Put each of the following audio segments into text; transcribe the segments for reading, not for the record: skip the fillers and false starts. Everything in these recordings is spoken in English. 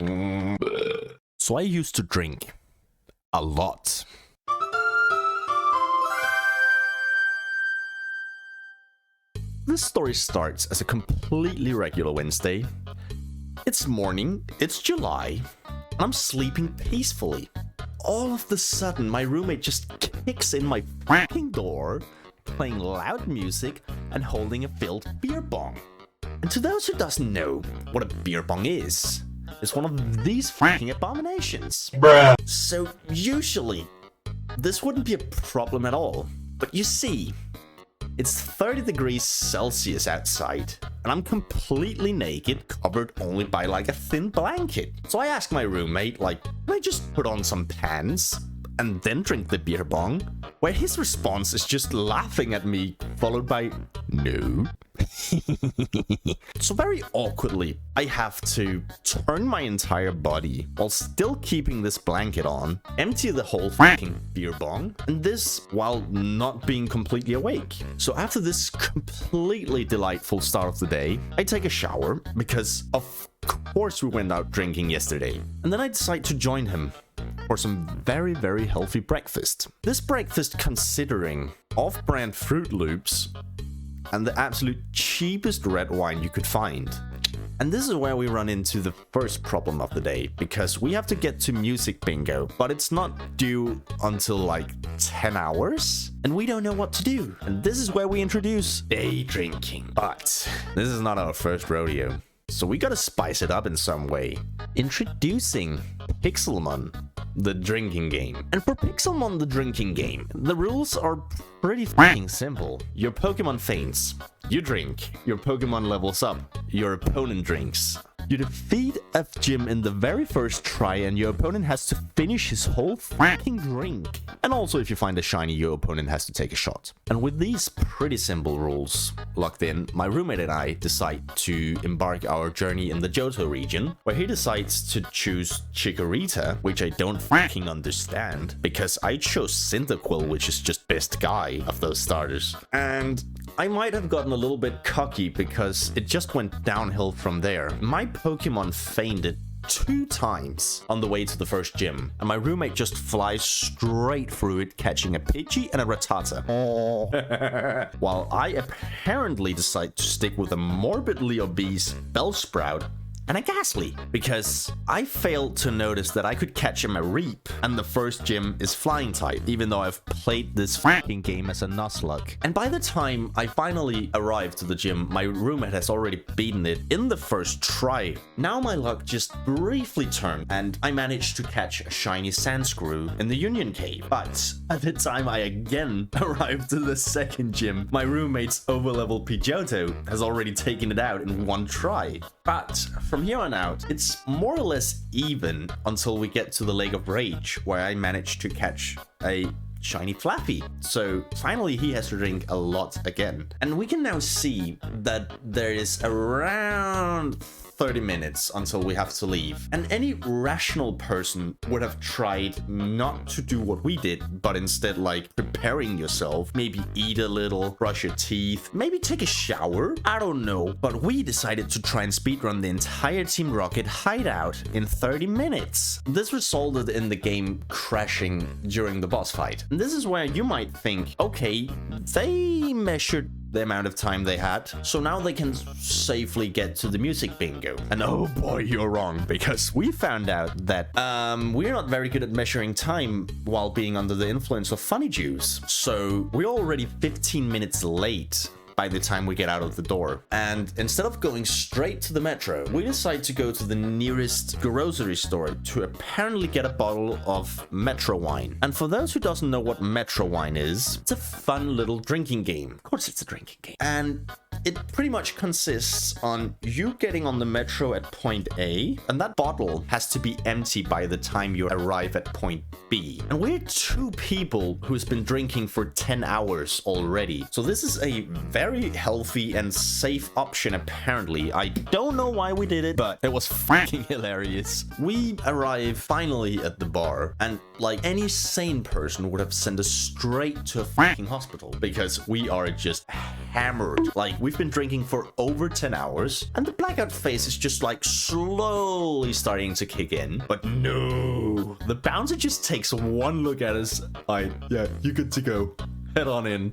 So I used to drink a lot. This story starts as a completely regular Wednesday. It's morning, it's July, and I'm sleeping peacefully. All of a sudden, my roommate just kicks in my fucking door, playing loud music and holding a filled beer bong. And to those who doesn't know what a beer bong is, it's one of these fucking abominations. Bruh. So usually, this wouldn't be a problem at all. But you see, it's 30 degrees Celsius outside, and I'm completely naked, covered only by like a thin blanket. So I asked my roommate, like, can I just put on some pants and then drink the beer bong? Where his response is just laughing at me, followed by, no. So very awkwardly, I have to turn my entire body while still keeping this blanket on, empty the whole fucking beer bong, and this while not being completely awake. So after this completely delightful start of the day, I take a shower because of course we went out drinking yesterday, and then I decide to join him for some very, very healthy breakfast. This breakfast considering off-brand Fruit Loops and the absolute cheapest red wine you could find. And this is where we run into the first problem of the day, because we have to get to music bingo, but it's not due until like 10 hours, and we don't know what to do. And this is where we introduce day drinking. But this is not our first rodeo, so we gotta spice it up in some way. Introducing Pixelmon, the drinking game. And for Pixelmon, the drinking game, the rules are pretty fucking simple. Your Pokemon faints, you drink. Your Pokemon levels up, your opponent drinks. You defeat a gym in the very first try, and your opponent has to finish his whole fucking drink. And also, if you find a shiny, your opponent has to take a shot. And with these pretty simple rules locked in, my roommate and I decide to embark our journey in the Johto region, where he decides to choose Chikorita, which I don't fucking understand, because I chose Cyndaquil, which is just best guy of those starters. And I might have gotten a little bit cocky because it just went downhill from there. My Pokemon fainted 2 times on the way to the first gym, and my roommate just flies straight through it, catching a Pidgey and a Rattata. While I apparently decide to stick with a morbidly obese Bellsprout and a Ghastly, because I failed to notice that I could catch him a Reap, and the first gym is Flying type, even though I've played this fucking game as a Nuzlocke. And by the time I finally arrived to the gym, my roommate has already beaten it in the first try. Now my luck just briefly turned, and I managed to catch a shiny Sandscrew in the Union Cave. But at the time I again arrived to the second gym, my roommate's overleveled Pidgeotto has already taken it out in 1 try. But from here on out, it's more or less even until we get to the Lake of Rage, where I managed to catch a shiny Flappy. So finally he has to drink a lot again. And we can now see that there is around 30 minutes until we have to leave. And any rational person would have tried not to do what we did, but instead like preparing yourself, maybe eat a little, brush your teeth, maybe take a shower. I don't know. But we decided to try and speedrun the entire Team Rocket hideout in 30 minutes. This resulted in the game crashing during the boss fight. And this is where you might think, okay, they measured the amount of time they had, so now they can safely get to the music bingo. And oh boy, you're wrong, because we found out that we're not very good at measuring time while being under the influence of funny juice. So we're already 15 minutes late by the time we get out of the door. And instead of going straight to the metro, we decide to go to the nearest grocery store to apparently get a bottle of Metro wine. And for those who doesn't know what Metro wine is, it's a fun little drinking game. Of course it's a drinking game. And it pretty much consists on you getting on the metro at point A, and that bottle has to be empty by the time you arrive at point B. And we're 2 people who's been drinking for 10 hours already. So this is a very healthy and safe option apparently. I don't know why we did it, but it was fucking hilarious. We arrive finally at the bar, and like any sane person would have sent us straight to a fucking hospital, because we are just hammered. Like, we've been drinking for over 10 hours, and the blackout phase is just like slowly starting to kick in. But no, the bouncer just takes one look at us. Yeah, you're good to go. Head on in.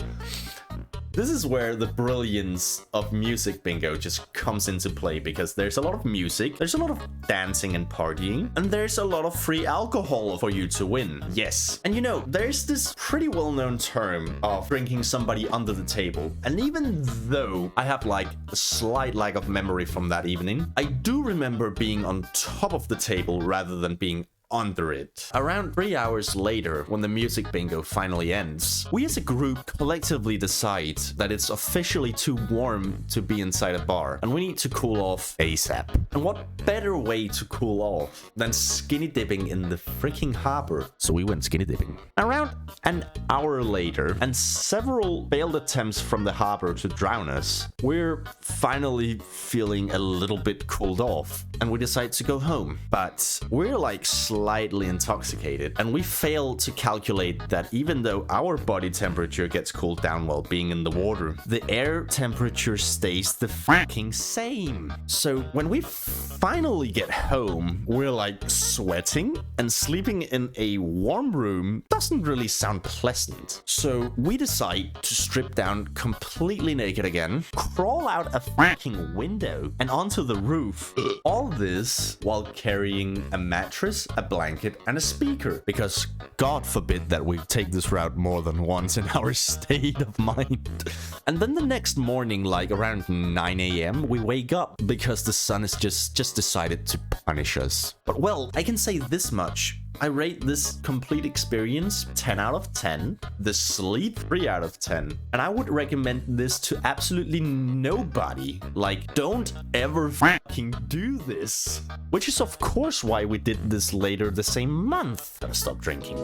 This is where the brilliance of music bingo just comes into play, because there's a lot of music, there's a lot of dancing and partying, and there's a lot of free alcohol for you to win. Yes. And you know, there's this pretty well-known term of drinking somebody under the table. And even though I have like a slight lack of memory from that evening, I do remember being on top of the table rather than being under it. Around 3 hours later, when the music bingo finally ends, we as a group collectively decide that it's officially too warm to be inside a bar, and we need to cool off ASAP. And what better way to cool off than skinny dipping in the freaking harbor? So we went skinny dipping. Around an hour later, and several failed attempts from the harbor to drown us, we're finally feeling a little bit cooled off, and we decide to go home. But we're like slightly intoxicated, and we fail to calculate that even though our body temperature gets cooled down while being in the water, the air temperature stays the fucking same. So when we finally get home, we're like sweating, and sleeping in a warm room doesn't really sound pleasant. So we decide to strip down completely naked again, crawl out a fucking window and onto the roof. All this while carrying a mattress, a blanket, and a speaker, because God forbid that we take this route more than once in our state of mind. And then the next morning, like around 9 a.m, we wake up because the sun has just decided to punish us. But well, I can say this much. I rate this complete experience 10 out of 10, the sleep 3 out of 10, and I would recommend this to absolutely nobody. Like, don't ever fucking do this. Which is of course why we did this later the same month. Gotta stop drinking.